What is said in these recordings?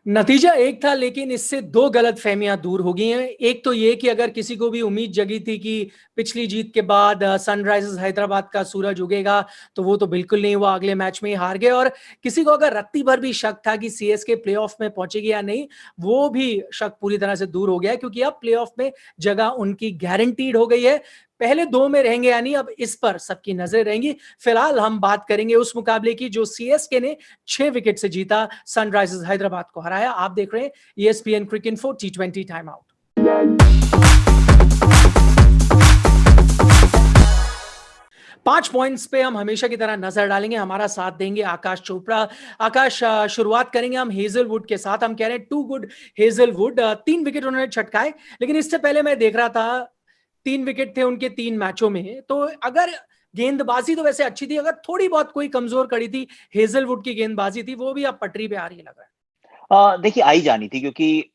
नतीजा एक था, लेकिन इससे दो गलतफहमियां दूर हो गई हैं। एक तो ये कि अगर किसी को भी उम्मीद जगी थी कि पिछली जीत के बाद सनराइजर्स हैदराबाद का सूरज उगेगा, तो वो तो बिल्कुल नहीं हुआ, अगले मैच में ही हार गए। और किसी को अगर रत्ती भर भी शक था कि सीएसके प्लेऑफ में पहुंचेगी या नहीं, वो भी शक पूरी तरह से दूर हो गया, क्योंकि अब प्लेऑफ में जगह उनकी गारंटीड हो गई है। पहले दो में रहेंगे या नहीं, अब इस पर सबकी नजर रहेंगी। फिलहाल हम बात करेंगे उस मुकाबले की जो सीएसके ने 6 विकेट से जीता, सनराइजर्स हैदराबाद को हराया। आप देख रहे हैं ESPN cricket info T20 time out. 5 points पे हम हमेशा की तरह नजर डालेंगे, हमारा साथ देंगे आकाश चोपड़ा। आकाश, शुरुआत करेंगे हम हेजलवुड के साथ। हम कह रहे हैं टू गुड हेजलवुड, 3 विकेट उन्होंने छटकाए, लेकिन इससे पहले मैं देख रहा था 3 विकेट थे उनके 3 मैचों में। तो अगर गेंदबाजी तो वैसे अच्छी थी, अगर थोड़ी बहुत कोई कमजोर कड़ी थी, हेजलवुड की गेंदबाजी थी, वो भी अब पटरी पे आ रही है लग रहा है। देखिए आई जानी थी क्योंकि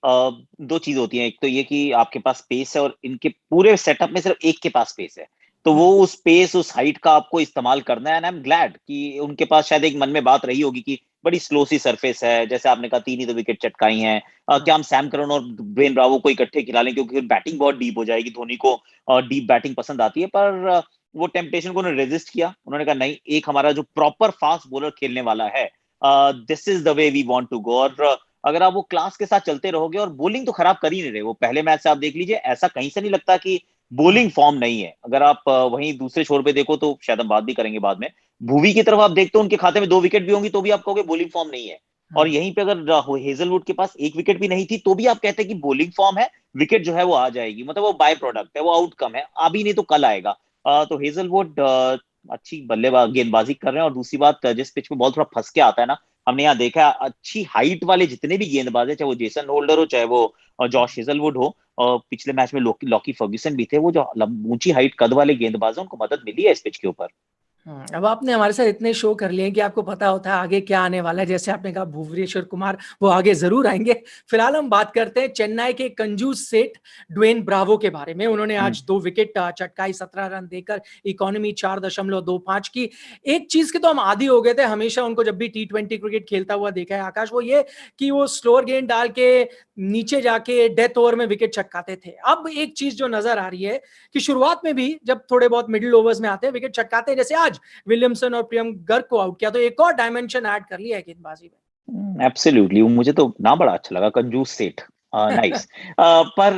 दो चीज होती हैं। एक तो ये कि आपके पास स्पेस है और इनके पूरे सेटअप में सिर्फ एक के पास स्पेस है, तो वो उस स्पेस उस हाइट का आपको इस्तेमाल करना है। एंड आई एम ग्लैड कि उनके पास शायद एक मन में बात रही होगी कि बड़ी स्लो सी सरफेस है, जैसे आपने कहा 3 ही तो विकेट चटकाई हैं। क्या हम सैम करन और ड्वेन ब्रावो को इकट्ठे खिला लें, क्योंकि बैटिंग बहुत डीप हो जाएगी, धोनी को डीप बैटिंग पसंद आती है। पर वो टेम्पटेशन को उन्होंने रेजिस्ट किया। उन्होंने कहा नहीं, एक हमारा जो प्रॉपर फास्ट बॉलर खेलने वाला है, this is the way we want to go. और अगर आप वो क्लास के साथ चलते रहोगे, और बॉलिंग तो खराब कर ही नहीं रहे, वो पहले मैच से आप देख लीजिए, ऐसा कहीं से नहीं लगता कि बॉलिंग फॉर्म नहीं है। अगर आप वहीं दूसरे छोर पे देखो, तो शायद हम बात भी करेंगे बाद में, भुवी की तरफ आप देखते हो, उनके खाते में 2 विकेट भी होंगी तो भी आप कहोगे बॉलिंग फॉर्म नहीं है। और यहीं पे अगर हेजलवुड के पास 1 विकेट भी नहीं थी, तो भी आप कहते हैं कि बॉलिंग फॉर्म है, विकेट जो है वो आ जाएगी। मतलब वो बाय प्रोडक्ट है, वो आउटकम है, अभी नहीं तो कल आएगा। तो हेजलवुड अच्छी बल्लेबाज गेंदबाजी कर रहे हैं। और दूसरी बात, जिस पिच पे बॉल थोड़ा फंस के आता है ना, हमने यहाँ देखा है, अच्छी हाइट वाले जितने भी गेंदबाज है, चाहे वो जेसन होल्डर हो, चाहे वो जॉश हेजलवुड हो, और पिछले मैच में लॉकी फर्ग्यूसन भी थे, वो जो ऊंची हाइट कद वाले गेंदबाज हैं, उनको मदद मिली है इस पिच के ऊपर। अब आपने हमारे साथ इतने शो कर लिए कि आपको पता होता है आगे क्या आने वाला है। जैसे आपने कहा भुवनेश्वर कुमार, वो आगे जरूर आएंगे। फिलहाल हम बात करते हैं चेन्नई के कंजूस सेठ ड्वेन ब्रावो के बारे में। उन्होंने आज 2 विकेट चटकाई, 17 रन देकर इकोनॉमी 4.25 की। एक चीज के तो हम आदी हो गए थे, हमेशा उनको जब भी T20 क्रिकेट खेलता हुआ देखा है आकाश, वो ये कि वो स्लोअर गेंद डाल के नीचे जाके डेथ ओवर में विकेट छटकाते थे। अब एक चीज जो नजर आ रही है कि शुरुआत में भी जब थोड़े बहुत मिडिल ओवर्स में आते हैं विकेट छटकाते हैं, जैसे आज विलियमसन और प्रियम गर्ग को आउट किया, तो एक और डायमेंशन ऐड कर लिया है गेंदबाजी एब्सोल्युटली, मुझे तो नाम बड़ा अच्छा लगा, कंजूस सेठ। नाइस। पर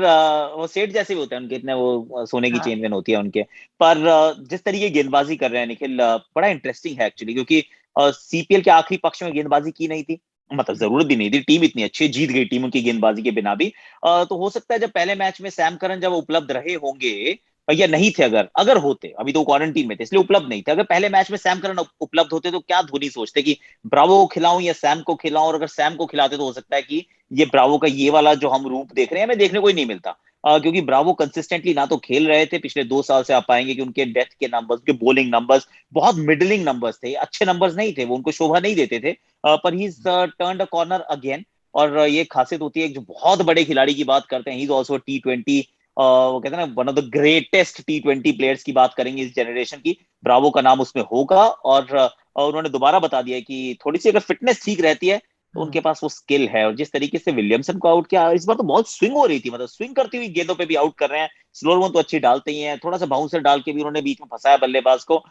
वो सेठ जैसे भी होते हैं उनके, इतने वो सोने की हाँ। चेन वेन होती है उनके। पर जिस तरीके गेंदबाजी कर रहे हैं निखिल, बड़ा इंटरेस्टिंग है एक्चुअली, क्योंकि सीपीएल के आखिरी पक्ष में गेंदबाजी की नहीं थी, मतलब जरूरत भी नहीं थी, टीम इतनी अच्छी है, जीत गई टीम उनकी गेंदबाजी के बिना भी। तो हो सकता है जब पहले मैच में सैम करन जब उपलब्ध रहे होंगे, या नहीं थे, अगर अगर होते, अभी तो क्वारंटीन में थे इसलिए उपलब्ध नहीं थे, अगर पहले मैच में सैम करन उपलब्ध होते, तो क्या धोनी सोचते कि ब्रावो को खिलाऊं या सैम को खिलाऊं। और अगर सैम को खिलाते तो हो सकता है कि ये ब्रावो का ये वाला जो हम रूप देख रहे हैं, हमें देखने को ही नहीं मिलता। क्योंकि ब्रावो कंसिस्टेंटली ना तो खेल रहे थे पिछले 2 साल से, आप पाएंगे कि उनके डेथ के नंबर्स, उनके बॉलिंग नंबर्स बहुत मिडलिंग नंबर्स थे, अच्छे नंबर्स नहीं थे, वो उनको शोभा नहीं देते थे। पर ही टर्न्ड अ कॉर्नर अगेन। और ये खासियत होती है, जो बहुत बड़े खिलाड़ी की बात करते हैं, ही इज ऑल्सो T20, वो कहते हैं ना, one of the greatest T20 players की बात करेंगे इस जनरेशन की, ब्रावो का नाम उसमें होगा। और उन्होंने दोबारा बता दिया है कि थोड़ी सी अगर फिटनेस ठीक रहती है, तो में। उनके पास वो स्किल है। और जिस तरीके से विलियमसन को आउट किया इस बार, तो बहुत स्विंग हो रही थी, मतलब स्विंग करती हुई गेंदों पे भी आउट कर रहे हैं। स्लोअर वन तो अच्छी डालते ही हैं, थोड़ा सा बाउंसर डाल के भी उन्होंने बीच में फंसाया बल्लेबाज को।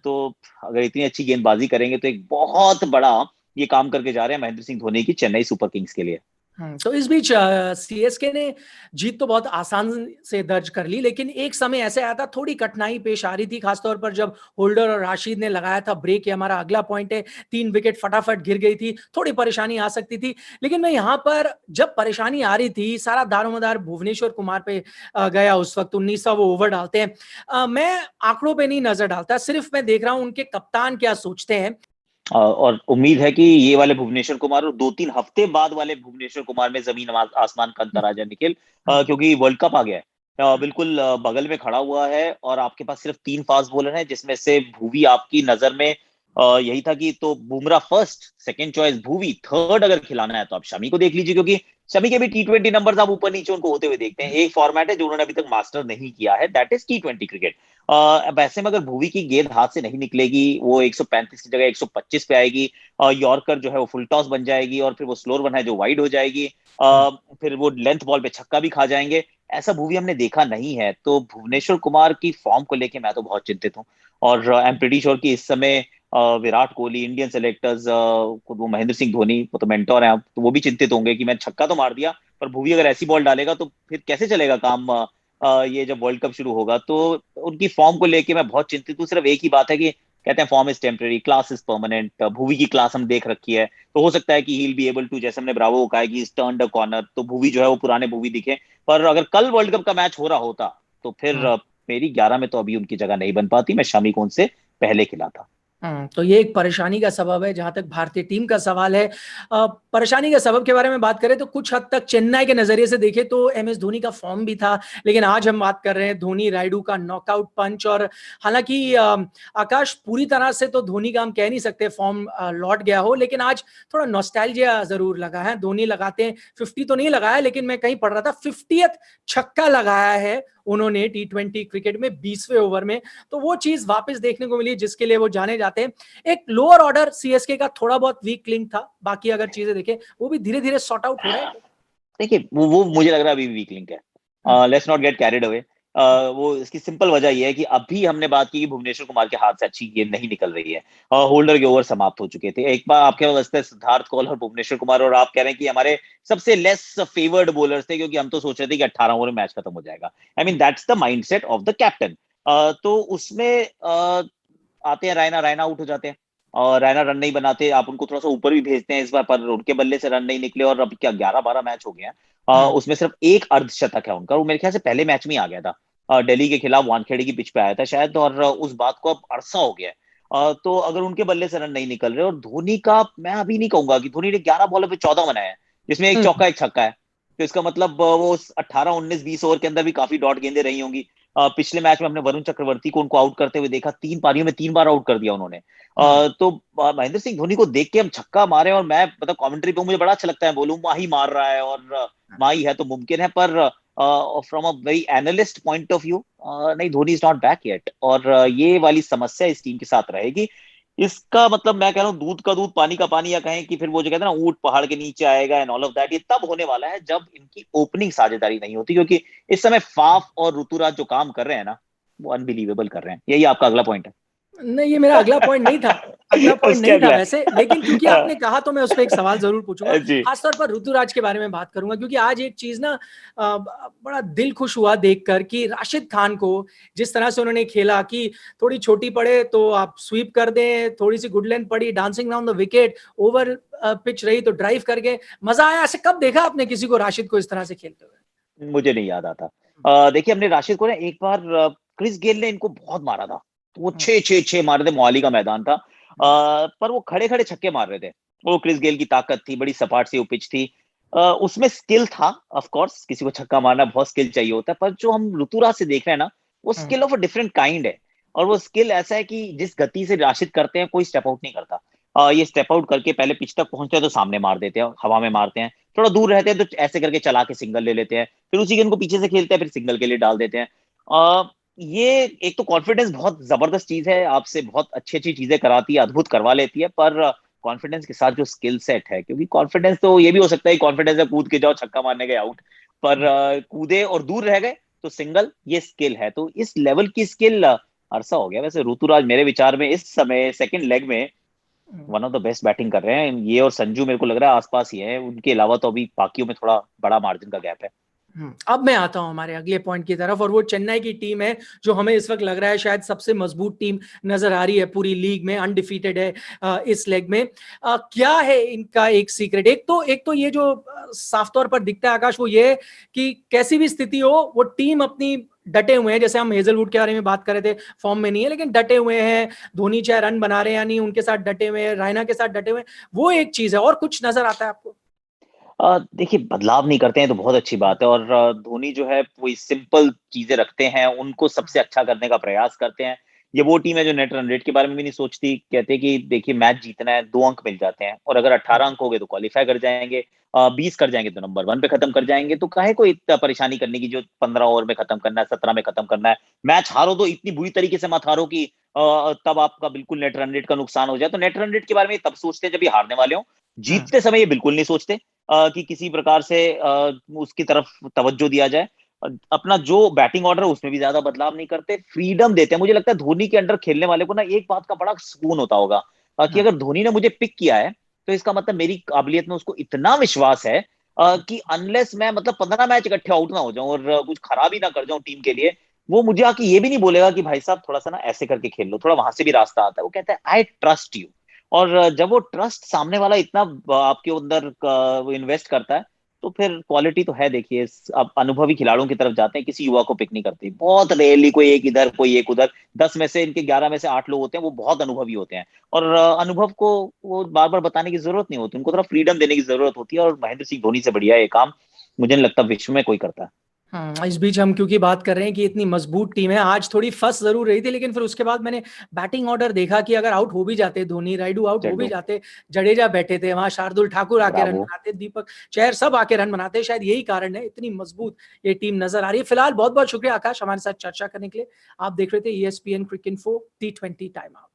तो अगर इतनी अच्छी गेंदबाजी करेंगे, तो एक बहुत बड़ा ये काम करके जा रहे हैं महेंद्र सिंह धोनी की चेन्नई सुपर किंग्स के लिए। तो इस बीच सीएसके ने जीत तो बहुत आसान से दर्ज कर ली, लेकिन एक समय ऐसे आया था, थोड़ी कठिनाई पेश आ रही थी, खासतौर पर जब होल्डर और राशिद ने लगाया था ब्रेक। ये हमारा अगला पॉइंट है, 3 विकेट फटाफट गिर गई थी, थोड़ी परेशानी आ सकती थी। लेकिन मैं यहाँ पर जब परेशानी आ रही थी, सारा दारोमदार भुवनेश्वर कुमार पे गया। उस वक्त 19 वो ओवर डालते हैं। मैं आंकड़ों पे नहीं नजर डालता, सिर्फ मैं देख रहा हूं उनके कप्तान क्या सोचते हैं। और उम्मीद है कि ये वाले भुवनेश्वर कुमार और 2-3 हफ्ते बाद वाले भुवनेश्वर कुमार में जमीन आसमान का अंतर आ जाए निखिल। क्योंकि वर्ल्ड कप आ गया है। बिल्कुल बगल में खड़ा हुआ है, और आपके पास सिर्फ 3 फास्ट बॉलर हैं, जिसमें से भुवी आपकी नजर में यही था कि तो Bumrah first, second choice Bhuvi, third अगर खिलाना है तो आप शमी को देख लीजिए, क्योंकि शमी के भी T20 नंबर्स आप ऊपर नीचे उनको होते हुए देखते हैं। एक फॉर्मेट है जो उन्होंने अभी तक मास्टर नहीं किया है, दैट इज T20 क्रिकेट। वैसे में अगर भुवी की गेंद हाथ से नहीं निकलेगी, वो 135 की जगह 125 पे आएगी, यॉर्कर जो है वो फुल टॉस बन जाएगी, और फिर वो स्लोअर वन है जो वाइड हो जाएगी, फिर वो लेंथ बॉल पे छक्का भी खा जाएंगे। ऐसा भुवी हमने देखा नहीं है, तो भुवनेश्वर कुमार की फॉर्म को लेके मैं तो बहुत चिंतित हूँ। और आई एम प्रीटी श्योर कि इस समय विराट कोहली, इंडियन सेलेक्टर्स, वो महेंद्र सिंह धोनी, वो तो मेंटोर हैं, तो वो भी चिंतित होंगे कि मैं छक्का तो मार दिया, पर भुवी अगर ऐसी बॉल डालेगा तो फिर कैसे चलेगा काम, ये जब वर्ल्ड कप शुरू होगा। तो उनकी फॉर्म को लेके मैं बहुत चिंतित हूँ। सिर्फ एक ही बात है कि कहते हैं form is temporary, class is permanent. Bhuvi की क्लास हम देख रखी है, तो हो सकता है कि he will be able to, जैसे हमने ब्रावो को कहा है कि इज टर्न्ड अ कॉर्नर, तो भुवी जो है वो पुराने भुवी दिखे। पर अगर कल वर्ल्ड कप का मैच हो रहा होता तो फिर मेरी 11 में तो अभी उनकी जगह नहीं बन पाती, मैं शमी को उनसे पहले खिला था। तो ये एक परेशानी का सबब है। जहां तक भारतीय टीम का सवाल है, परेशानी के सबब के बारे में बात करें तो कुछ हद तक चेन्नई के नजरिए से देखें तो MS धोनी का फॉर्म भी था, लेकिन आज हम बात कर रहे हैं धोनी रायडू का नॉकआउट पंच। और हालांकि आकाश, पूरी तरह से तो धोनी का हम कह नहीं सकते फॉर्म लौट गया हो, लेकिन आज थोड़ा नॉस्टैल्जिया जरूर लगा है। धोनी लगाते हैं 50 तो नहीं लगाया, लेकिन मैं कहीं पढ़ रहा था 50th छक्का लगाया है उन्होंने T20 क्रिकेट में 20वें ओवर में। तो वो चीज वापस देखने को मिली जिसके लिए वो जाने जाते हैं। एक लोअर ऑर्डर CSK का थोड़ा बहुत वीक लिंक था, बाकी अगर चीजें देखें वो भी धीरे धीरे सॉर्ट आउट हो रहा है। देखिए वो मुझे लग रहा है अभी वीक लिंक है। Let's not get carried away. वो इसकी सिंपल वजह यह है कि अभी हमने बात की कि भुवनेश्वर कुमार के हाथ से अच्छी गेंद नहीं निकल रही है, होल्डर के ओवर समाप्त हो चुके थे। एक बार आपके पास सिद्धार्थ कौल और भुवनेश्वर कुमार, और आप कह रहे हैं कि हमारे सबसे लेस फेवर्ड बॉलर्स थे, क्योंकि हम तो सोच रहे थे कि 18 ओवर में मैच खत्म हो जाएगा। I mean that's the mindset of the captain. तो उसमें आते हैं रायना, रायना आउट हो जाते हैं, और रैना रन नहीं बनाते, आप उनको थोड़ा सा ऊपर भी भेजते हैं इस बार, पर उनके बल्ले से रन नहीं निकले, और अब क्या 11-12 मैच हो गए हैं। उसमें सिर्फ एक अर्धशतक है उनका, वो मेरे ख्याल से पहले मैच में ही आ गया था, दिल्ली के खिलाफ वानखेड़े की पिच पे आया था शायद, और उस बात को अब अरसा हो गया है। तो अगर उनके बल्ले से रन नहीं निकल रहे, और धोनी का मैं अभी नहीं कहूंगा कि धोनी ने 11 बॉलों पे 14 बनाए हैं, जिसमें एक चौका एक छक्का है, तो इसका मतलब वो 18-19-20 ओवर के अंदर भी काफी डॉट गेंदें रही होंगी। पिछले मैच में हमने वरुण चक्रवर्ती को उनको आउट करते हुए देखा, 3 पारियों में 3 बार आउट कर दिया उन्होंने। तो महेंद्र सिंह धोनी को देख के हम छक्का मारे, और मैं मतलब कमेंट्री पे मुझे बड़ा अच्छा लगता है, बोलूं माही मार रहा है, और माही है तो मुमकिन है, पर from a very analyst point of view, नहीं, Dhoni is not back yet, और ये वाली समस्या इस टीम के साथ रहेगी। इसका मतलब मैं कह रहा हूँ दूध का दूध पानी का पानी, या कहें कि फिर वो जो कहते हैं ना ऊंट पहाड़ के नीचे आएगा एंड ऑल ऑफ दैट, ये तब होने वाला है जब इनकी ओपनिंग साझेदारी नहीं होती, क्योंकि इस समय फाफ और ऋतुराज जो काम कर रहे हैं ना, वो अनबिलीवेबल कर रहे हैं। यही आपका अगला पॉइंट है? नहीं, ये मेरा अगला पॉइंट नहीं था। अगला पॉइंट उसके नहीं था अगला वैसे, लेकिन क्योंकि आपने कहा तो मैं उस पर एक सवाल जरूर पूछूंगा। जी। खासतौर पर ऋतुराज के बारे में बात करूंगा, क्योंकि आज एक चीज ना बड़ा दिल खुश हुआ देखकर कि राशिद खान को जिस तरह से उन्होंने खेला, कि थोड़ी छोटी पड़े तो आप स्वीप कर दें, थोड़ी सी गुड लेंथ पड़ी, dancing down the wicket, over pitch रही तो ड्राइव करके मजा आया। ऐसे कब देखा आपने किसी को राशिद को इस तरह से खेलते हुए? मुझे नहीं याद आता। देखिए हमने राशिद को ना एक बार, क्रिस गेल ने इनको बहुत मारा था, तो वो 6-6-6 मारे थे, मोहाली का मैदान था। पर वो खड़े खड़े छक्के मार रहे थे। वो क्रिस गेल की ताकत थी, बड़ी सपाट सी वो पिच थी, उसमें स्किल था। ऑफ कोर्स किसी को छक्का मारना बहुत स्किल चाहिए होता है, पर जो हम ऋतुराज से देख रहे हैं ना, वो skill of a different kind है। और वो स्किल ऐसा है कि जिस गति से राशिद करते हैं, कोई स्टेप आउट नहीं करता। ये स्टेप आउट करके पहले पिच तक पहुंचते हैं तो सामने मार देते हैं, हवा में मारते हैं, थोड़ा दूर रहते हैं तो ऐसे करके चला के सिंगल ले लेते हैं, फिर उसी गेंद को पीछे से खेलते हैं, फिर सिंगल के लिए डाल देते हैं। ये एक तो कॉन्फिडेंस बहुत जबरदस्त चीज है, आपसे बहुत अच्छी अच्छी चीजें कराती है, अद्भुत करवा लेती है, पर कॉन्फिडेंस के साथ जो स्किल सेट है, क्योंकि कॉन्फिडेंस तो ये भी हो सकता है कॉन्फिडेंस है कूद के जाओ छक्का मारने गए आउट, पर कूदे और दूर रह गए तो सिंगल, ये स्किल है। तो इस लेवल की स्किल अरसा हो गया। वैसे ऋतुराज मेरे विचार में इस समय सेकंड लेग में one of the best batting कर रहे हैं, ये और संजू मेरे को लग रहा है आसपास ही है, उनके अलावा तो अभी बाकियों में थोड़ा बड़ा मार्जिन का गैप है। अब मैं आता हूं हमारे अगले पॉइंट की तरफ, और वो चेन्नई की टीम है जो हमें इस वक्त लग रहा है शायद सबसे मजबूत टीम नजर आ रही है पूरी लीग में, अनडिफीटेड है इस लेग में। क्या है इनका एक सीक्रेट? एक तो ये जो साफ तौर पर दिखता है आकाश, वो ये है कि कैसी भी स्थिति हो वो टीम अपनी डटे हुए हैं। जैसे हम हेजलवुड के बारे में बात कर रहे थे, फॉर्म में नहीं है लेकिन डटे हुए हैं। धोनी चाहे रन बना रहे हैं या नहीं, उनके साथ डटे हुए हैं, रायना के साथ डटे हुए हैं, वो एक चीज है। और कुछ नजर आता है आपको? देखिए बदलाव नहीं करते हैं तो बहुत अच्छी बात है, और धोनी जो है वो सिंपल चीजें रखते हैं, उनको सबसे अच्छा करने का प्रयास करते हैं। ये वो टीम है जो नेट रन रेट के बारे में भी नहीं सोचती, कहते हैं कि देखिए मैच जीतना है 2 अंक मिल जाते हैं, और अगर 18 अंक हो गए तो क्वालिफाई कर जाएंगे, 20 कर जाएंगे तो नंबर 1 पे खत्म कर जाएंगे, तो काहे को इतना परेशानी करने की, जो 15 ओवर में खत्म करना है, 17 में खत्म करना है। मैच हारो तो इतनी बुरी तरीके से मत हारो कि तब आपका बिल्कुल नेट रन रेट का नुकसान हो जाए। तो नेट रन रेट के बारे में तब सोचते हैं जब ये हारने वाले हो, जीतते समय ये बिल्कुल नहीं सोचते कि किसी प्रकार से उसकी तरफ तवज्जो दिया जाए। अपना जो बैटिंग ऑर्डर है उसमें भी ज्यादा बदलाव नहीं करते, फ्रीडम देते हैं। मुझे लगता है धोनी के अंडर खेलने वाले को ना एक बात का बड़ा सुकून होता होगा कि अगर धोनी ने मुझे पिक किया है तो इसका मतलब मेरी काबिलियत में उसको इतना विश्वास है कि अनलेस मैं मतलब 15 मैच इकट्ठे आउट ना हो जाऊं और कुछ खराब ही ना कर जाऊं टीम के लिए, वो मुझे आके ये भी नहीं बोलेगा कि भाई साहब थोड़ा सा ना ऐसे करके खेल लो, थोड़ा वहां से भी रास्ता आता है। वो कहता है आई ट्रस्ट यू। और जब वो ट्रस्ट सामने वाला इतना आपके अंदर इन्वेस्ट करता है, तो फिर क्वालिटी तो है। देखिए अब अनुभवी खिलाड़ियों की तरफ जाते हैं, किसी युवा को पिक नहीं करते, बहुत रेयरली कोई एक इधर कोई एक उधर, 10 में से इनके 11 में से 8 लोग होते हैं वो बहुत अनुभवी होते हैं। और अनुभव को वो बार बार बताने की जरूरत नहीं होती, उनको थोड़ा फ्रीडम देने की जरूरत होती है, और महेंद्र सिंह धोनी से बढ़िया ये काम मुझे नहीं लगता विश्व में कोई करता है। इस बीच हम क्योंकि बात कर रहे हैं कि इतनी मजबूत टीम है, आज थोड़ी फंस जरूर रही थी, लेकिन फिर उसके बाद मैंने बैटिंग ऑर्डर देखा कि अगर आउट हो भी जाते धोनी, रायडू आउट हो भी चलो, जाते, जडेजा बैठे थे वहां, शार्दुल ठाकुर आके रन ब्रावो। बनाते, दीपक चहर सब आके रन बनाते, शायद यही कारण है इतनी मजबूत ये टीम नजर आ रही है। फिलहाल बहुत बहुत शुक्रिया आकाश हमारे साथ चर्चा करने के लिए। आप देख रहे थे ESPN क्रिक इन्फो T20 टाइम आउट।